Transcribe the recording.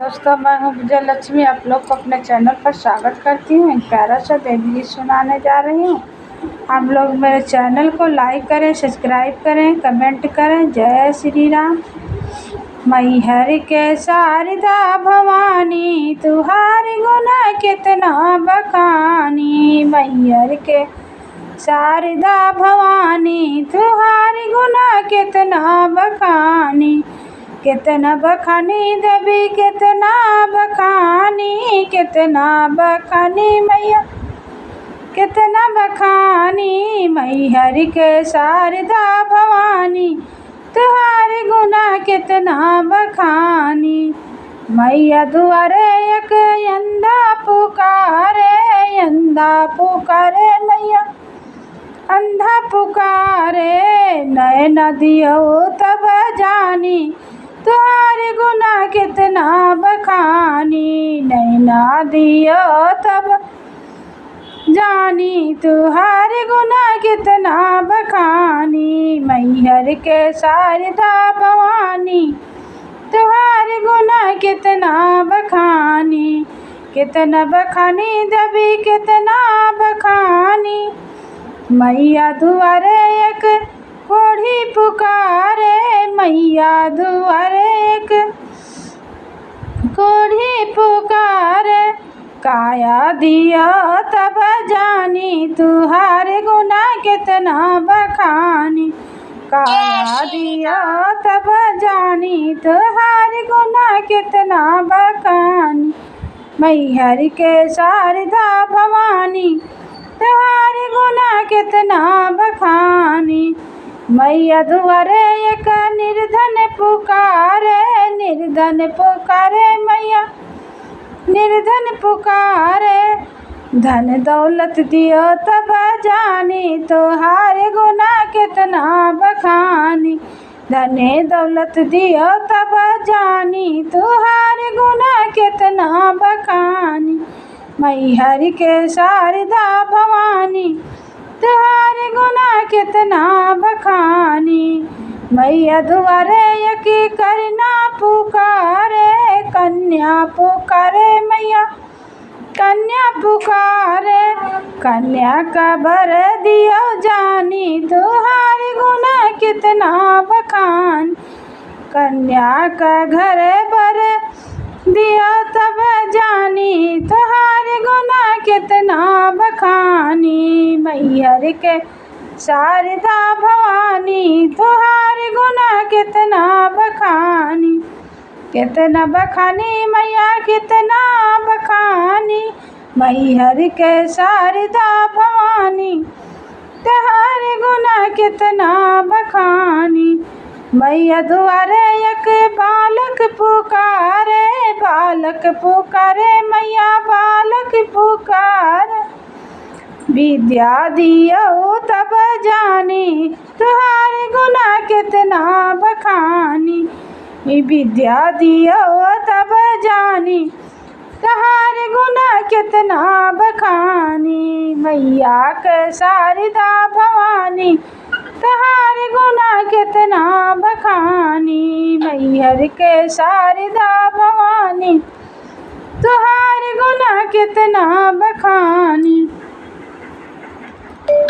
दोस्तों, मैं हूँ विजय लक्ष्मी। आप लोग को अपने चैनल पर स्वागत करती हूँ। एक प्यारा सा देवी गीत सुनाने जा रही हूँ। आप लोग मेरे चैनल को लाइक करें, सब्सक्राइब करें, कमेंट करें। जय श्री राम। मैहर के शारदा भवानी, तुहारी गुना कितना बखानी। मैहर के शारदा भवानी, तुहारी गुना कितना बखानी। कितना बखानी देवी, कितना बखानी, कितना बखानी मैया, कितना बखानी। मैहर के शारदा भवानी, तुहारे गुना कितना बखानी। मैया दुआरे एक अंधा पुकारे, अंधा पुकारे मैया, अंधा पुकारे। नैन दियो तब जानी, तुहारे गुना कितना बखानी। नैना दियो तब जानी, तुहारे गुना कितना बखानी। मैहर के शारदा भवानी, तुहारे गुना कितना बखानी। कितना बखानी देवी, कितना बखानी। मैया दुआरे एक कोढ़ी पुकारे, मैया दुआरे एक कोढ़ी पुकारे। काया दिया तब जानी, तुहारे गुना कितना बखानी। काया दिया तब जानी, तुहारे गुना कितना बखानी। मैहर के शारदा भवानी, तुहारे गुना कितना बखानी। मैया दुआरे एक निर्धन पुकारे, निर्धन पुकारे मैया, निर्धन पुकारे। धन दौलत दियो तब जानी, तुहारे गुना कितना बखानी। धन दौलत दियो तब जानी, तुहारे गुना कितना बखानी। मैहर के शारदा भवानी, तुहारे गुना कितना बखानी। मैया दुआरे एक कन्या पुकारे, कन्या पुकारे मैया, कन्या पुकारे। कन्या का बर दियो जानी, तुहारे गुना कितना बखानी। कन्या का घर बर दिया तब जानी, तुहारे गुना कितना बखानी। मैहर के शारदा भवानी, तुहारे गुना कितना बखानी। कितना बखानी मैया, कितना बखानी। मैहर के शारदा भवानी, तुहारे गुना कितना बखानी। मैया दुआरे एक बालक पुकारे, बालक पुकारे मैया, बालक पुकारे। विद्या दियो तब जानी, तुहारे गुना कितना बखानी। विद्या दियो तब जानी, तुहारे गुना कितना बखानी। मैया के शारदा भवानी, तुहारे गुना कितना बखानी। मैहर के शारदा भवानी, तुहारे गुना कितना बखानी।